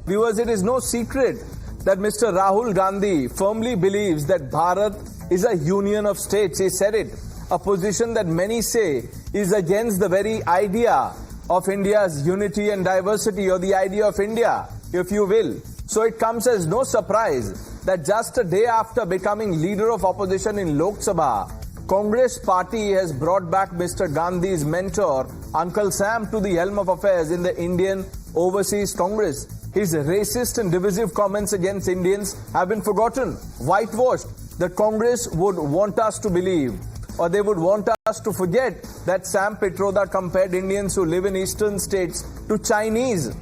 Viewers, it is no secret that Mr. Rahul Gandhi firmly believes that Bharat is a union of states. He said it, a position that many say is against the very idea of India's unity and diversity, or the idea of India, if you will. So it comes as no surprise that just a day after becoming leader of opposition in Lok Sabha, Congress party has brought back Mr. Gandhi's mentor, Uncle Sam, to the helm of affairs in the Indian Overseas Congress. His racist and divisive comments against Indians have been forgotten, whitewashed. The Congress would want us to believe, or they would want us to forget, that Sam Pitroda compared Indians who live in eastern states to Chinese,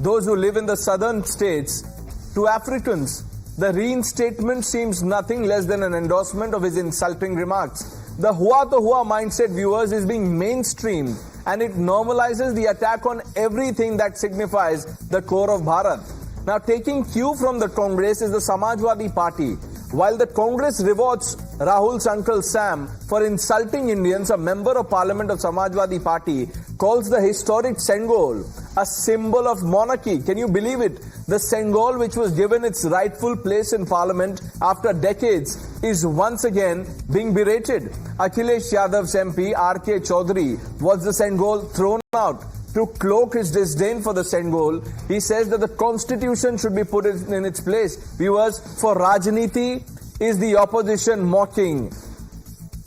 those who live in the southern states to Africans. The reinstatement seems nothing less than an endorsement of his insulting remarks. The hua to hua mindset, viewers, is being mainstreamed, and it normalizes the attack on everything that signifies the core of Bharat. Now, taking cue from the Congress is the Samajwadi party. While the Congress rewards Rahul's Uncle Sam for insulting Indians, a member of parliament of Samajwadi party calls the historic Sengol a symbol of monarchy. Can you believe it? The Sengol, which was given its rightful place in parliament after decades, is once again being berated. Akhilesh Yadav's MP R.K. Chaudhary was the Sengol thrown out. To cloak his disdain for the Sengol, he says that the constitution should be put in its place. Viewers, for Rajniti, is the opposition mocking,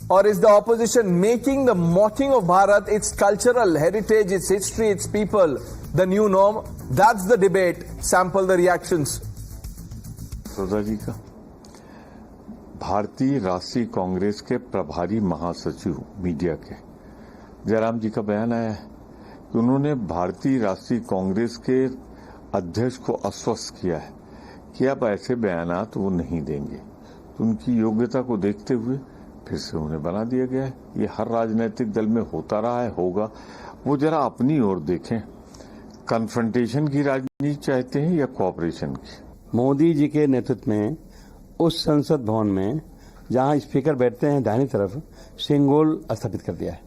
or is the opposition making the mocking of Bharat, its cultural heritage, its history, its people, the new norm? That's the debate. Sample the reactions. Pitroda जी का भारतीय राष्ट्रीय कांग्रेस के प्रभारी महासचिव media के जयराम जी का बयान आया है कि उन्होंने भारतीय राष्ट्रीय कांग्रेस के अध्यक्ष को आश्वस्त किया है कि अब ऐसे बयानात वो नहीं देंगे। तो उनकी योग्यता को देखते हुए फिर से उन्हें बना दिया गया है। ये हर राजनीतिक दल में होता रहा है, होगा। वो जरा अपनी ओर देखें, कन्फ्रंटेशन की राजनीति चाहते हैं या कोऑपरेशन की? मोदी जी के नेतृत्व में उस संसद भवन में जहां स्पीकर बैठते हैं दाहिनी तरफ, सेंगोल स्थापित कर दिया है।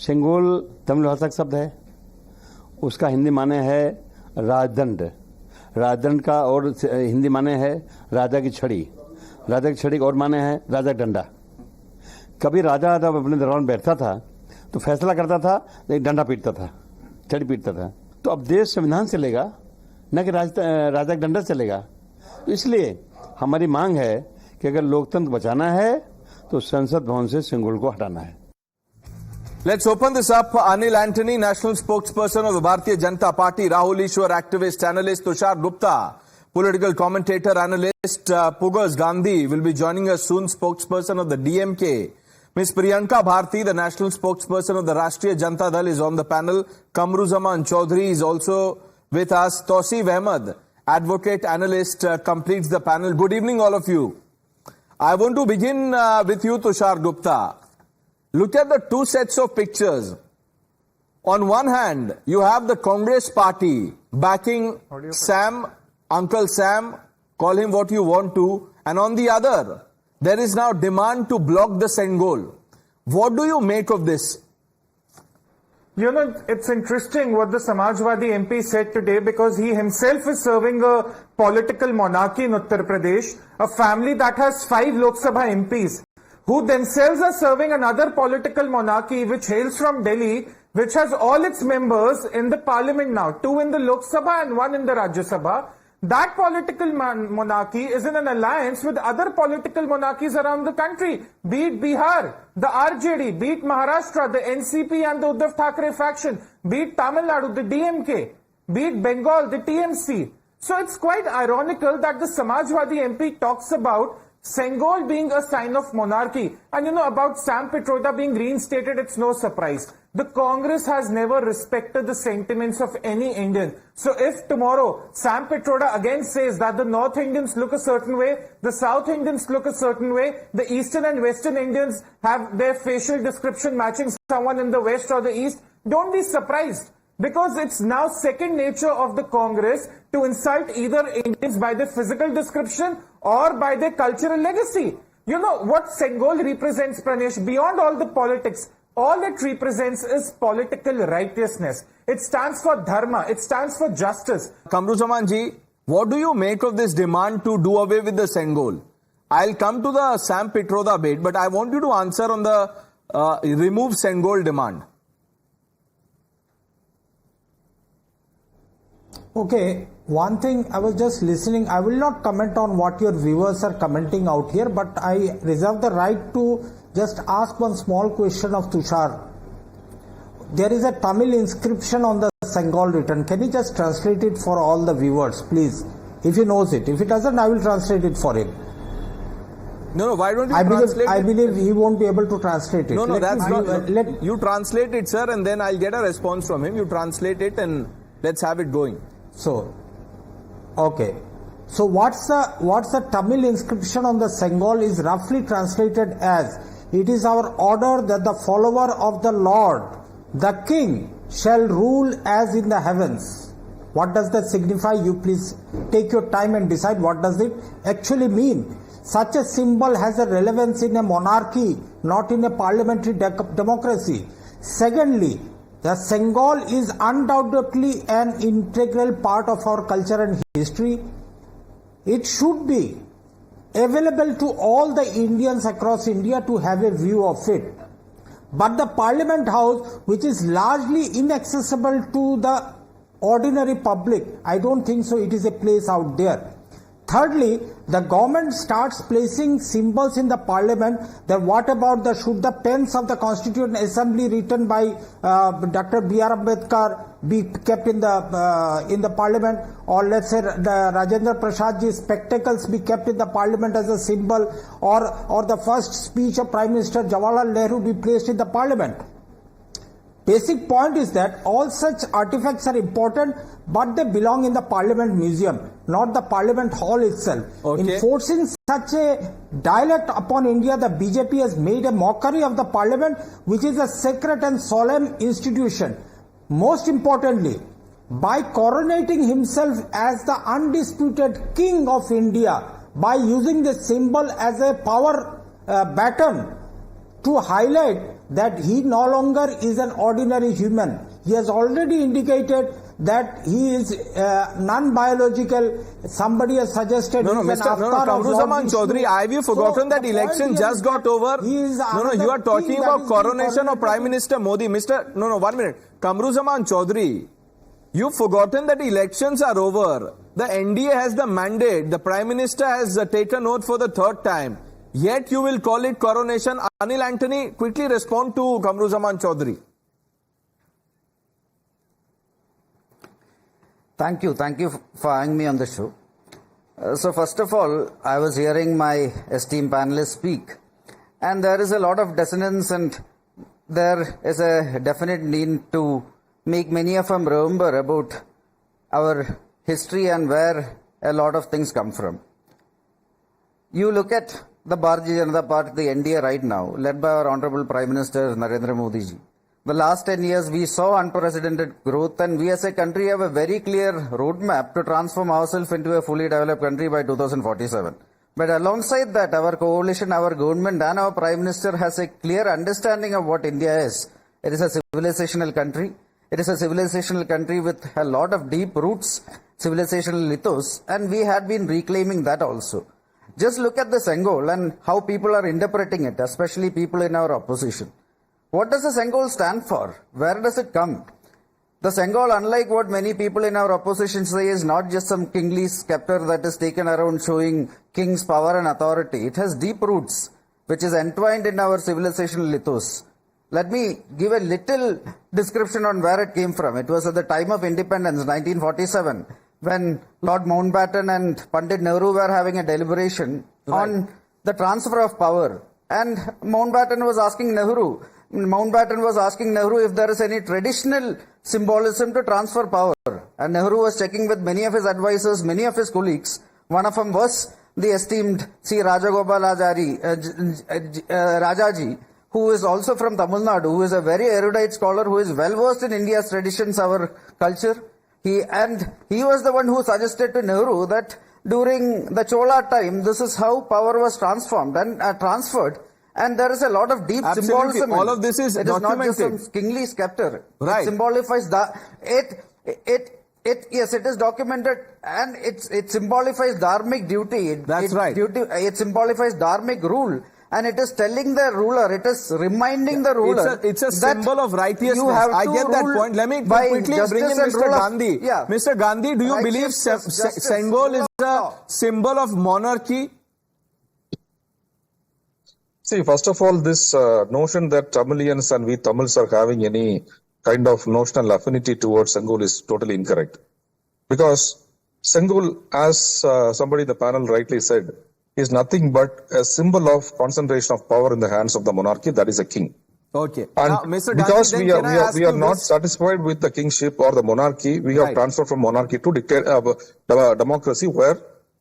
सेंगोल तमिल भाषा का शब्द है, उसका हिंदी माने है राजदंड। राजदंड का और हिंदी माने है राजा की छड़ी। राजा की छड़ी का और माने है राजा का डंडा। कभी राजा जब अपने दरबार में बैठता था तो फैसला करता था, एक डंडा पीटता था, छड़ी पीटता था। तो अब देश संविधान चलेगा, न कि राजा का डंडा चलेगा। तो इसलिए हमारी मांग है कि अगर लोकतंत्र बचाना है तो संसद भवन से सेंगोल को हटाना है। Let's open this up. Anil Antony, national spokesperson of the Bharatiya Janata Party, Rahul Ishwar, activist, analyst, Tushar Gupta, political commentator, analyst, Pugas Gandhi will be joining us soon, spokesperson of the DMK. Ms. Priyanka Bharti, the national spokesperson of the Rashtriya Janata Dal, is on the panel. Kamru Choudhury is also with us. Tausif Ahmed, advocate, analyst, completes the panel. Good evening, all of you. I want to begin with you, Tushar Gupta. Look at the two sets of pictures. On one hand, you have the Congress party backing Sam, Uncle Sam, call him what you want to. And on the other, there is now demand to block the Sengol. What do you make of this? You know, it's interesting what the Samajwadi MP said today, because he himself is serving a political monarchy in Uttar Pradesh, a family that has 5 Lok Sabha MPs. Who themselves are serving another political monarchy which hails from Delhi, which has all its members in the parliament now, 2 in the Lok Sabha and 1 in the Rajya Sabha. That political monarchy is in an alliance with other political monarchies around the country, be it Bihar, the RJD, be it Maharashtra, the NCP and the Uddhav Thackeray faction, be it Tamil Nadu, the DMK, be it Bengal, the TMC. So it's quite ironical that the Samajwadi MP talks about Sengol being a sign of monarchy. And you know, about Sam Pitroda being reinstated, it's no surprise. The Congress has never respected the sentiments of any Indian. So if tomorrow Sam Pitroda again says that the North Indians look a certain way, the South Indians look a certain way, the Eastern and Western Indians have their facial description matching someone in the West or the East, don't be surprised. Because it's now second nature of the Congress to insult either Indians by their physical description or by their cultural legacy. You know what Sengol represents, Pranesh, beyond all the politics. All it represents is political righteousness. It stands for dharma. It stands for justice. Kamru Choudhury, what do you make of this demand to do away with the Sengol? I'll come to the Sam Pitroda bit, but I want you to answer on the remove Sengol demand. Okay, one thing I was just listening. I will not comment on what your viewers are commenting out here, but I reserve the right to just ask one small question of Tushar. There is a Tamil inscription on the Sengol written. Can you just translate it for all the viewers, please? If he knows it. If he doesn't, I will translate it for him. No, why don't you translate it? I believe he won't be able to translate it. No, that's not. You translate it, sir, and then I'll get a response from him. You translate it and let's have it going. So, okay. So what's the Tamil inscription on the Sengol is roughly translated as, it is our order that the follower of the Lord, the King, shall rule as in the heavens. What does that signify? You please take your time and decide what does it actually mean. Such a symbol has a relevance in a monarchy, not in a parliamentary democracy. Secondly, the Sengol is undoubtedly an integral part of our culture and history. It should be available to all the Indians across India to have a view of it. But the Parliament House, which is largely inaccessible to the ordinary public, I don't think so it is a place out there. Thirdly, the government starts placing symbols in the parliament. Then what about should the pens of the Constituent Assembly written by Dr. B.R. Ambedkar be kept in the parliament, or let's say the Rajendra Prasadji's spectacles be kept in the parliament as a symbol, or the first speech of Prime Minister Jawaharlal Nehru be placed in the parliament. Basic point is that all such artifacts are important, but they belong in the Parliament Museum, not the Parliament Hall itself. Okay. In forcing such a dialect upon India, the BJP has made a mockery of the Parliament, which is a sacred and solemn institution. Most importantly, by coronating himself as the undisputed King of India, by using the symbol as a power baton to highlight that he no longer is an ordinary human. He has already indicated that he is non-biological. Somebody has suggested Kamru Choudhury, have you forgotten that election just got over? You are talking about coronation of Prime Minister Modi. 1 minute. Kamru Choudhury, you've forgotten that elections are over. The NDA has the mandate. The Prime Minister has taken oath for the third time. Yet you will call it coronation. Anil Antony, quickly respond to Kamru Choudhury. Thank you for having me on the show. So first of all, I was hearing my esteemed panelists speak, and there is a lot of dissonance, and there is a definite need to make many of them remember about our history and where a lot of things come from. You look at the Bharatiya Janata Party, the NDA right now, led by our Honorable Prime Minister Narendra Modi ji. The last 10 years, we saw unprecedented growth, and we as a country have a very clear roadmap to transform ourselves into a fully developed country by 2047. But alongside that, our coalition, our government and our Prime Minister has a clear understanding of what India is. It is a civilizational country. It is a civilizational country with a lot of deep roots, civilizational ethos, and we had been reclaiming that also. Just look at the Sengol and how people are interpreting it, especially people in our opposition. What does the Sengol stand for? Where does it come? The Sengol, unlike what many people in our opposition say, is not just some kingly scepter that is taken around showing king's power and authority. It has deep roots, which is entwined in our civilizational ethos. Let me give a little description on where it came from. It was at the time of independence, 1947, when Lord Mountbatten and Pandit Nehru were having a deliberation on the transfer of power. And Mountbatten was asking Nehru if there is any traditional symbolism to transfer power. And Nehru was checking with many of his advisors, many of his colleagues. One of them was the esteemed C. Rajaji, who is also from Tamil Nadu, who is a very erudite scholar, who is well versed in India's traditions, our culture. He was the one who suggested to Nehru that during the Chola time, this is how power was transformed and transferred. And there is a lot of deep Absolutely. symbolism. All of this is It is not just documented. some kingly scepter. Right. It symbolifies yes, it is documented, and it symbolifies dharmic duty. That's right. It symbolifies dharmic rule. And it is telling the ruler, it is reminding the ruler. It's a symbol of righteousness. You have I to get that rule point. Let me by quickly bring in justice and Mr. rule of- Gandhi. Yeah. Mr. Gandhi, do you believe Righteousness, justice, Sengol rule is of a law. symbol of monarchy? See, first of all, this notion that Tamilians and we Tamils are having any kind of notional affinity towards Sengol is totally incorrect. Because Sengol, as somebody in the panel rightly said, is nothing but a symbol of concentration of power in the hands of the monarchy, that is a king. Okay. And Now, Mr. because Gandhi, we then can I ask are you not this? satisfied with the kingship or the monarchy, we have Right. transferred from monarchy to democracy, where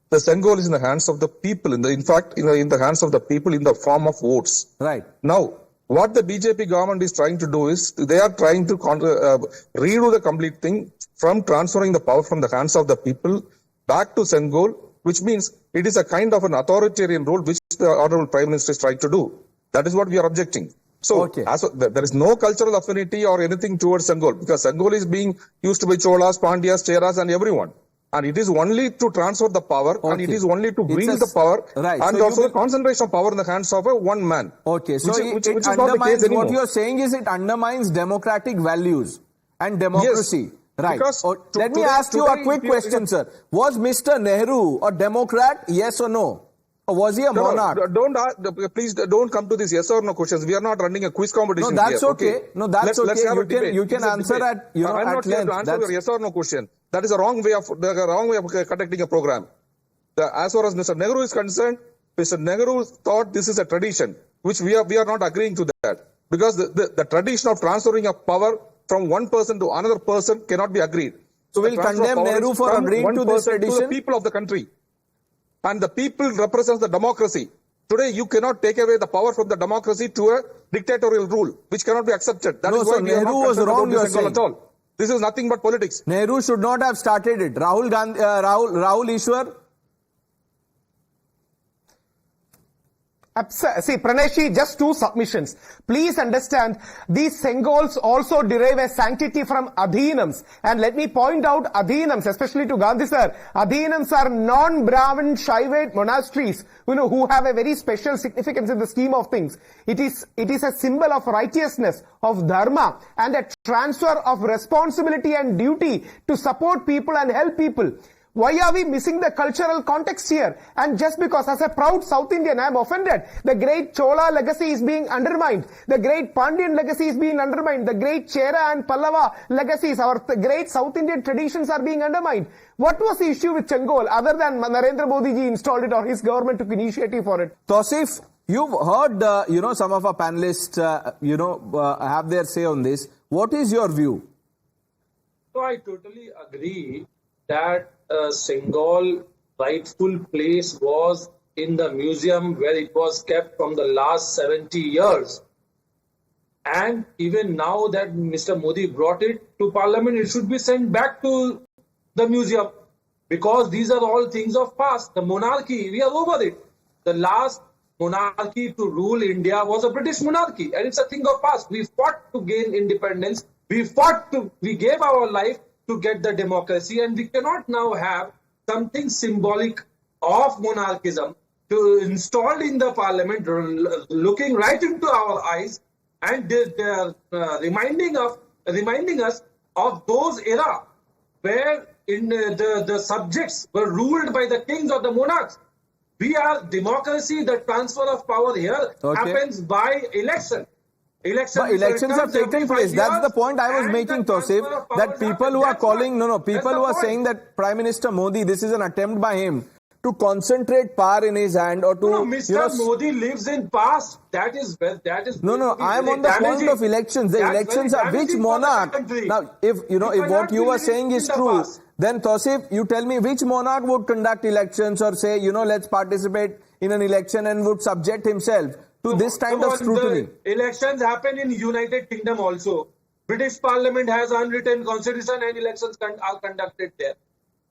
the Sengol is in the hands of the people. In the hands of the people in the form of votes. Right. Now, what the BJP government is trying to do is they are trying to redo the complete thing from transferring the power from the hands of the people back to Sengol, which means it is a kind of an authoritarian role which the Honorable Prime Minister is trying to do. That is what we are objecting. So, Okay. there is no cultural affinity or anything towards Sengol, because Sengol is being used by Cholas, Pandyas, Cheras and everyone. And it is only to transfer the power, and it Okay. is only to It's bring a the power, right. and So also you the concentration of power in the hands of one man. Okay, so which it is not the undermines, case anymore. what you're saying is it undermines democratic values and democracy. Yes, Right. because Let me today- ask you a today quick if you- question, sir. Was Mr. Nehru a Democrat, yes or no? Or was he a monarch? Please don't come to these yes or no questions. We are not running a quiz competition. No, that's here, okay. No, that's Let's okay. have a You can- debate. you can This is a answer debate. at, you know, I'm at not here to length. answer That's- your yes or no question. That is a wrong way of conducting a program. As far as Mr. Nehru is concerned, Mr. Nehru thought this is a tradition, which we are not agreeing to that, because the tradition of transferring of power from one person to another person cannot be agreed. So we'll The transfer of condemn power Nehru is for from agreeing one to this person tradition? to the people of the country. And the people represents the democracy. Today, you cannot take away the power from the democracy to a dictatorial rule, which cannot be accepted. That No, is why so we are Nehru not was concerned wrong, about you are this Sengol saying. at all. This is nothing but politics. Nehru should not have started it. Rahul Gandhi, Rahul Ishwar. See, Pranesh, just two submissions. Please understand, these Sengols also derive a sanctity from Adhinams. And let me point out Adhinams, especially to Gandhi sir. Adhinams are non-Brahmin Shaivite monasteries, who have a very special significance in the scheme of things. It is a symbol of righteousness, of dharma, and a transfer of responsibility and duty to support people and help people. Why are we missing the cultural context here? And just because as a proud South Indian I am offended, the great Chola legacy is being undermined, the great Pandyan legacy is being undermined, the great Chera and Pallava legacies, our great South Indian traditions are being undermined. What was the issue with Sengol other than Narendra Modi ji installed it or his government took initiative for it? Tausif, you've heard, some of our panelists, have their say on this. What is your view? So I totally agree that Sengol rightful place was in the museum where it was kept from the last 70 years. And even now that Mr. Modi brought it to Parliament, it should be sent back to the museum, because these are all things of past. The monarchy, we are over it. The last monarchy to rule India was a British monarchy, and it's a thing of past. We fought to gain independence. We gave our life to get the democracy, and we cannot now have something symbolic of monarchism to installed in the parliament, looking right into our eyes, and they're reminding us of those era where the subjects were ruled by the kings or the monarchs. We are democracy. The transfer of power here happens by election. But elections have taken place. That's the point I was making, Tausif. That people who are calling, people who are saying that Prime Minister Modi, this is an attempt by him to concentrate power in his hand or to. No, Mr. Modi lives in past. That is. No. I am on the point of elections. The elections are which monarch? Now, if what you were saying is true, then Tausif, you tell me which monarch would conduct elections or say, let's participate in an election and would subject himself to this kind of scrutiny. The elections happen in United Kingdom also. British Parliament has unwritten constitution and elections are conducted there.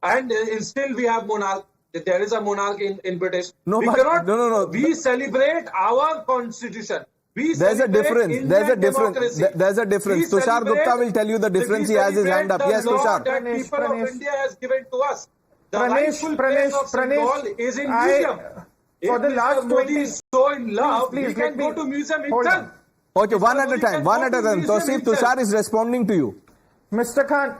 And still we have monarch. there is a monarchy in British. No, we but- cannot. no. We celebrate our constitution. We There's a celebrate difference. Indian There's a difference. democracy. There's a difference. We Tushar celebrate- Gupta will tell you the difference. He we has his hand celebrate up. the Yes, law Tushar. that Pranesh, people of Pranesh. India has given to us. The rightful place of Sengol is in museum. For If the Mr. last Modi 20 is so in love, Please, he can let me- go to museum hold himself. on. Okay, one Mr. at a Modi time. can One go at a to time. museum Tosif, himself. Tushar is responding to you. Mr. Khan,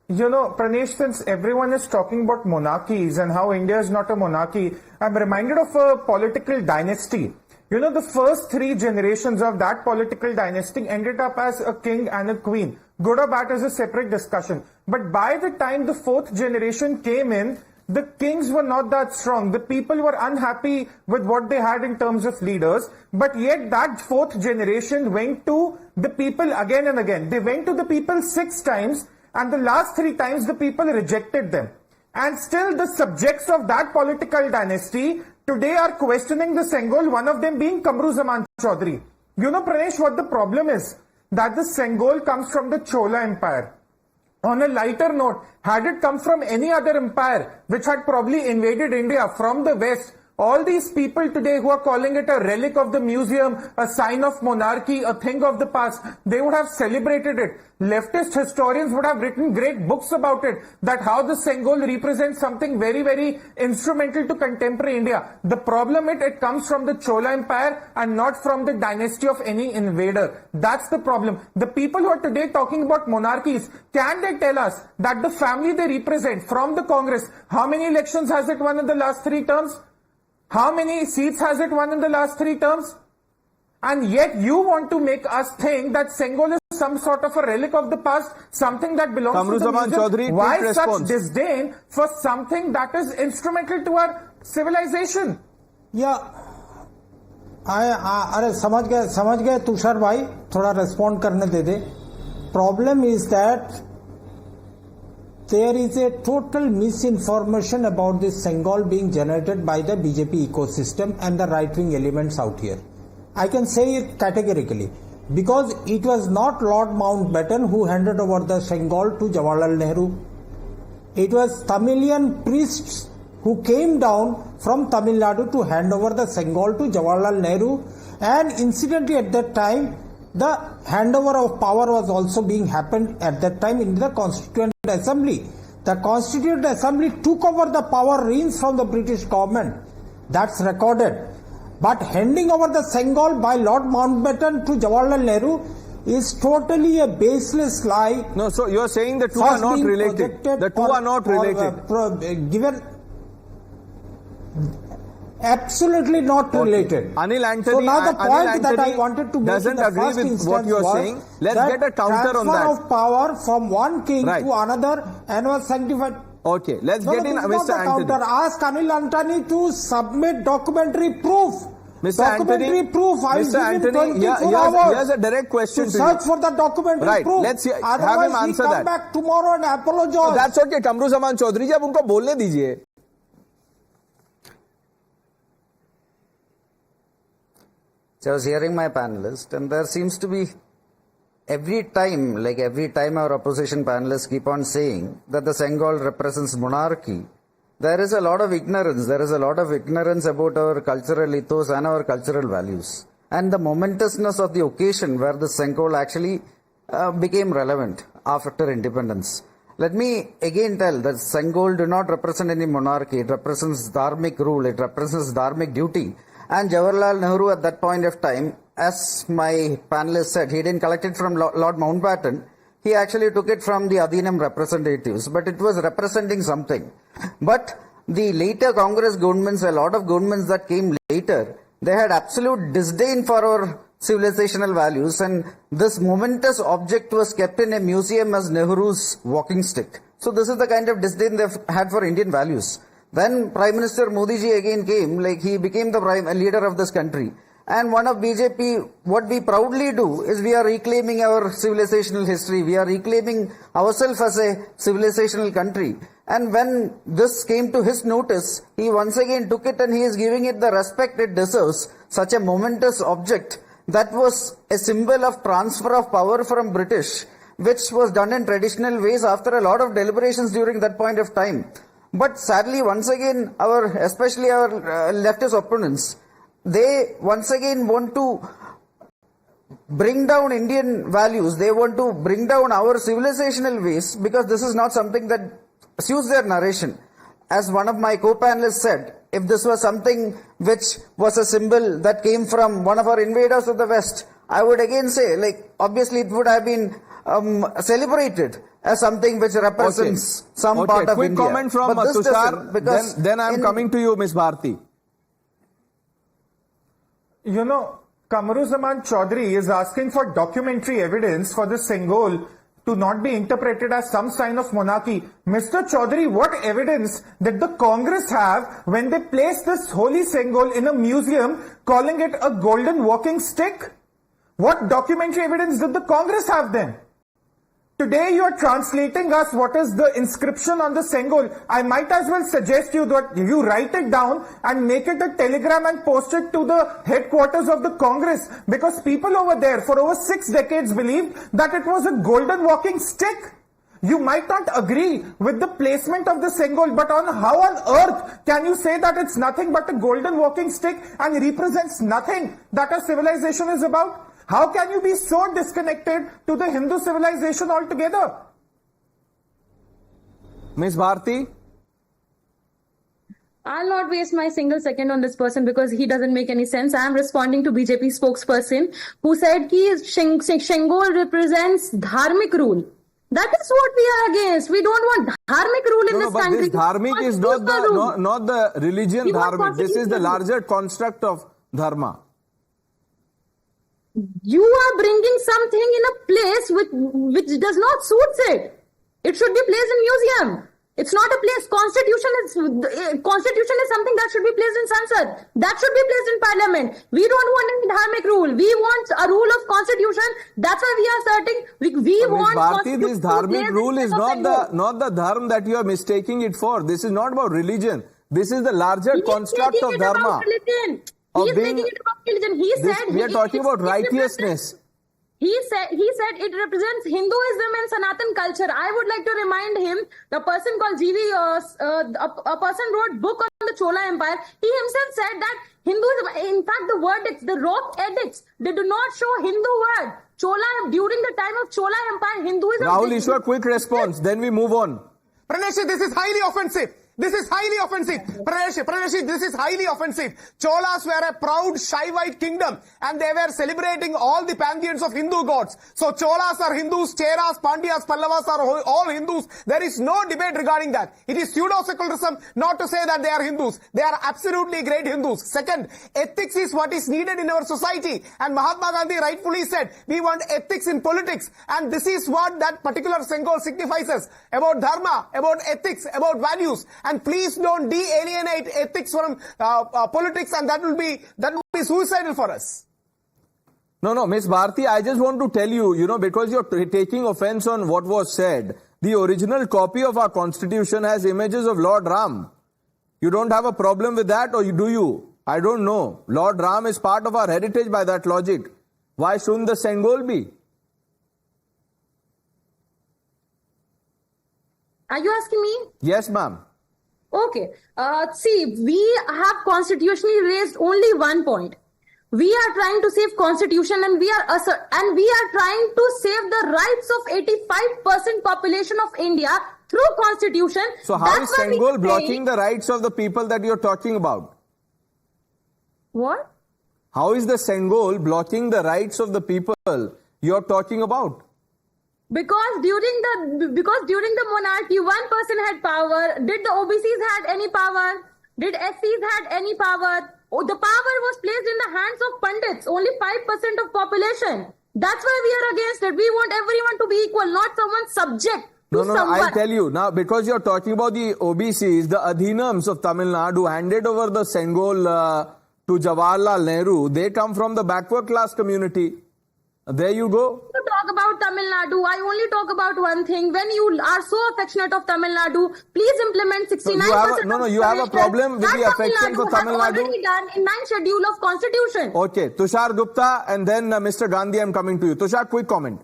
you know, Pranesh, since everyone is talking about monarchies and how India is not a monarchy, I'm reminded of a political dynasty. You know, the first 3 generations of that political dynasty ended up as a king and a queen. Good or bad is a separate discussion. But by the time the 4th generation came in, the kings were not that strong. The people were unhappy with what they had in terms of leaders. But yet that 4th generation went to the people again and again. They went to the people 6 times, and the last 3 times the people rejected them. And still the subjects of that political dynasty today are questioning the Sengol, one of them being Kamru Choudhury. You know, Pranesh, what the problem is? That the Sengol comes from the Chola Empire. On a lighter note, had it come from any other empire which had probably invaded India from the west, all these people today who are calling it a relic of the museum, a sign of monarchy, a thing of the past, they would have celebrated it. Leftist historians would have written great books about it, that how the Sengol represents something very, very instrumental to contemporary India. The problem is it comes from the Chola Empire and not from the dynasty of any invader. That's the problem. The people who are today talking about monarchies, can they tell us that the family they represent from the Congress, how many elections has it won in the last 3 terms? How many seats has it won in the last 3 terms? And yet you want to make us think that Sengol is some sort of a relic of the past, something that belongs Kamru to the museum. Choudhury, Why quick such response. disdain for something that is instrumental to our civilization? या अरे समझ गए तुषार भाई, थोड़ा respond करने दे दे. Problem is that there is a total misinformation about this Sengol being generated by the BJP ecosystem and the right-wing elements out here. I can say it categorically, because it was not Lord Mountbatten who handed over the Sengol to Jawaharlal Nehru. It was Tamilian priests who came down from Tamil Nadu to hand over the Sengol to Jawaharlal Nehru, and incidentally at that time the handover of power was also being happened at that time in the Constituent Assembly. The Constituent Assembly took over the power reins from the British government. That's recorded. But handing over the Sengol by Lord Mountbatten to Jawaharlal Nehru is totally a baseless lie. No, so you're saying the two are not related. The two are not related. Given absolutely not related. Anil Antony, So now the Anil point that Antony I wanted to make doesn't in the agree first with instance what you're was saying. Let's that get a counter on that. transfer of power from one king Right. to another and was sanctified. Okay, let's get in this is Mr. not a Antony. counter. Ask Anil Antony to submit documentary proof. Mr. Documentary Antony, proof. I Mr. give him Antony, 24 hours here's a direct question to to search you. for the documentary Right, proof. let's have him Otherwise, answer he come that. back tomorrow and apologize. That's okay, Kamru Choudhury जी, अब उनको बोलने दीजिए. So I was hearing my panelist, and there seems to be every time our opposition panelists keep on saying that the Sengol represents monarchy, there is a lot of ignorance. There is a lot of ignorance about our cultural ethos and our cultural values. And the momentousness of the occasion where the Sengol actually became relevant after independence. Let me again tell that Sengol do not represent any monarchy. It represents dharmic rule. It represents dharmic duty. And Jawaharlal Nehru at that point of time, as my panelist said, he didn't collect it from Lord Mountbatten. He actually took it from the Adhinam representatives, but it was representing something. But the later Congress governments, a lot of governments that came later, they had absolute disdain for our civilizational values, and this momentous object was kept in a museum as Nehru's walking stick. So this is the kind of disdain they've had for Indian values. Then Prime Minister Modi ji again came, he became the leader of this country. And one of BJP, what we proudly do is we are reclaiming our civilizational history. We are reclaiming ourselves as a civilizational country. And when this came to his notice, he once again took it and he is giving it the respect it deserves. Such a momentous object that was a symbol of transfer of power from British, which was done in traditional ways after a lot of deliberations during that point of time. But sadly, once again, especially our leftist opponents, they once again want to bring down Indian values. They want to bring down our civilizational ways because this is not something that suits their narration. As one of my co-panelists said, if this was something which was a symbol that came from one of our invaders of the West, I would again say, obviously it would have been celebrated as something which represents some part of quick India. Comment from But this Tushar, because then I'm coming to you, Ms. Bharti. You know, Kamru Choudhury is asking for documentary evidence for the Sengol to not be interpreted as some sign of monarchy. Mr. Chaudhary, what evidence did the Congress have when they placed this holy Sengol in a museum, calling it a golden walking stick? What documentary evidence did the Congress have then? Today you are translating us what is the inscription on the Sengol. I might as well suggest you that you write it down and make it a telegram and post it to the headquarters of the Congress, because people over there for over 6 decades believed that it was a golden walking stick. You might not agree with the placement of the Sengol, but how on earth can you say that it's nothing but a golden walking stick and represents nothing that a civilization is about? How can you be so disconnected to the Hindu civilization altogether? Ms. Bharti? I'll not waste my single second on this person because he doesn't make any sense. I am responding to BJP spokesperson who said that Sengol represents dharmic rule. That is what we are against. We don't want dharmic rule in this country. But this dharmic is not the religion dharmic. This is the larger construct of dharma. You are bringing something in a place which does not suit it. It should be placed in museum. It's not a place. Constitution is something that should be placed in Sansad. That should be placed in Parliament. We don't want any dharmic rule. We want a rule of Constitution. That's why we are asserting. We want. Bharti, this dharmic rule is not the dharma that you are mistaking it for. This is not about religion. This is the larger construct of dharma. He is making it about religion. He said we are talking about righteousness. He said it represents Hinduism and Sanatan culture. I would like to remind him, the person called GV, a person wrote book on the Chola Empire. He himself said that Hinduism, in fact the verdicts, the rock edicts, they do not show Hindu word. Chola, during the time of Chola Empire, Hinduism... Rahul Ishwar, quick response, then we move on. Pranesh, this is highly offensive. This is highly offensive. Pranesh, this is highly offensive. Cholas were a proud Shaivite kingdom and they were celebrating all the pantheons of Hindu gods. So Cholas are Hindus, Cheras, Pandyas, Pallavas are all Hindus. There is no debate regarding that. It is pseudo-secularism not to say that they are Hindus. They are absolutely great Hindus. Second, ethics is what is needed in our society. And Mahatma Gandhi rightfully said, we want ethics in politics. And this is what that particular Sengol signifies us. About dharma, about ethics, about values. And please don't de-alienate ethics from politics, and that will be suicidal for us. No, Ms. Bharti, I just want to tell you, because you're taking offense on what was said, the original copy of our constitution has images of Lord Ram. You don't have a problem with that, or do you? I don't know. Lord Ram is part of our heritage by that logic. Why shouldn't the Sengol be? Are you asking me? Yes, ma'am. Okay. See, we have constitutionally raised only one point. We are trying to save constitution and we are trying to save the rights of 85% population of India through constitution. So how is Sengol blocking the rights of the people that you're talking about? What? How is the Sengol blocking the rights of the people you're talking about? Because during the monarchy, one person had power. Did the OBCs had any power? Did SCs had any power? The power was placed in the hands of Pandits, only 5% of population. That's why we are against it. We want everyone to be equal, not someone subject to someone. No, I'll tell you. Now, because you're talking about the OBCs, the Adhinams of Tamil Nadu handed over the Sengol to Jawaharlal Nehru. They come from the backward class community. There you go. To talk about Tamil Nadu, I only talk about one thing. When you are so affectionate of Tamil Nadu, please implement 69%. You have a problem with the affection for Tamil Nadu. Already done in 9th schedule of Constitution. Okay, Tushar Gupta and then Mr. Gandhi, I'm coming to you. Tushar, quick comment.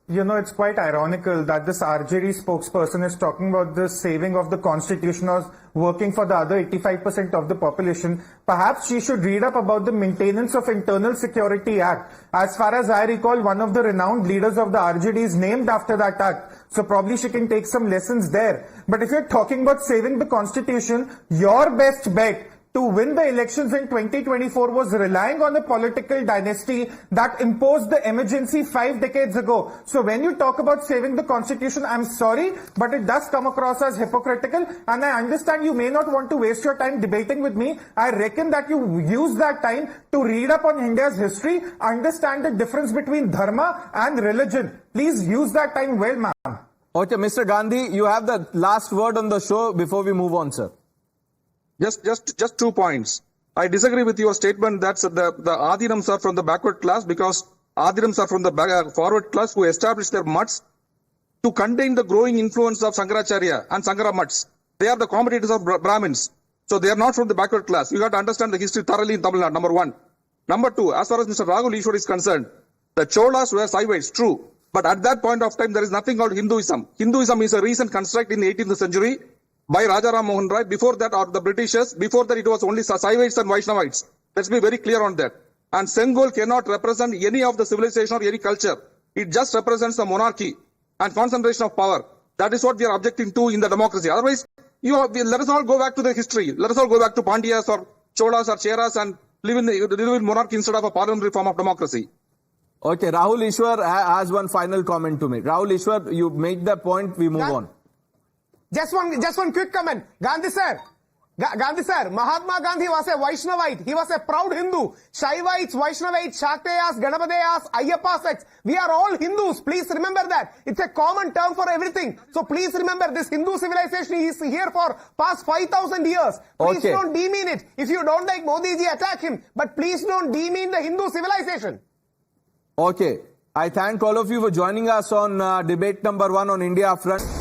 You know, it's quite ironical that this RJD spokesperson is talking about the saving of the constitution or working for the other 85% of the population. Perhaps she should read up about the Maintenance of Internal Security Act. As far as I recall, one of the renowned leaders of the RJD is named after that act. So probably she can take some lessons there. But if you're talking about saving the constitution, your best bet to win the elections in 2024 was relying on a political dynasty that imposed the emergency 5 decades ago. So when you talk about saving the constitution, I'm sorry, but it does come across as hypocritical. And I understand you may not want to waste your time debating with me. I reckon that you use that time to read up on India's history, understand the difference between dharma and religion. Please use that time well, ma'am. Okay, Mr. Gandhi, you have the last word on the show before we move on, sir. Just 2 points. I disagree with your statement that the Adinams are from the backward class, because Adinams are from the forward class who established their mutts to contain the growing influence of Shankaracharya and Sankara mutts. They are the competitors of Brahmins. So they are not from the backward class. You have to understand the history thoroughly in Tamil Nadu, number one. Number two, as far as Mr. Rahul Ishwar is concerned, the Cholas were Saivites, true. But at that point of time, there is nothing called Hinduism. Hinduism is a recent construct in the 18th century by Raja Ram Mohan Roy. Before that, or the Britishers, before that it was only Saivites and Vaishnavites. Let's be very clear on that. And Sengol cannot represent any of the civilization or any culture. It just represents the monarchy and concentration of power. That is what we are objecting to in the democracy. Otherwise, let us all go back to the history. Let us all go back to Pandyas or Cholas or Cheras and live in monarchy instead of a parliamentary form of democracy. Okay, Rahul Ishwar has one final comment to make. Rahul Ishwar, you make the point, we move on. Just one quick comment. Gandhi sir, Mahatma Gandhi was a Vaishnavite. He was a proud Hindu. Shaivites, Vaishnavites, Shaktayas, Ganapadeyas, Ayyappa sects. We are all Hindus. Please remember that. It's a common term for everything. So please remember, this Hindu civilization is here for past 5,000 years. Please don't demean it. If you don't like Modi ji, attack him. But please don't demean the Hindu civilization. Okay. I thank all of you for joining us on debate number 1 on India Upfront.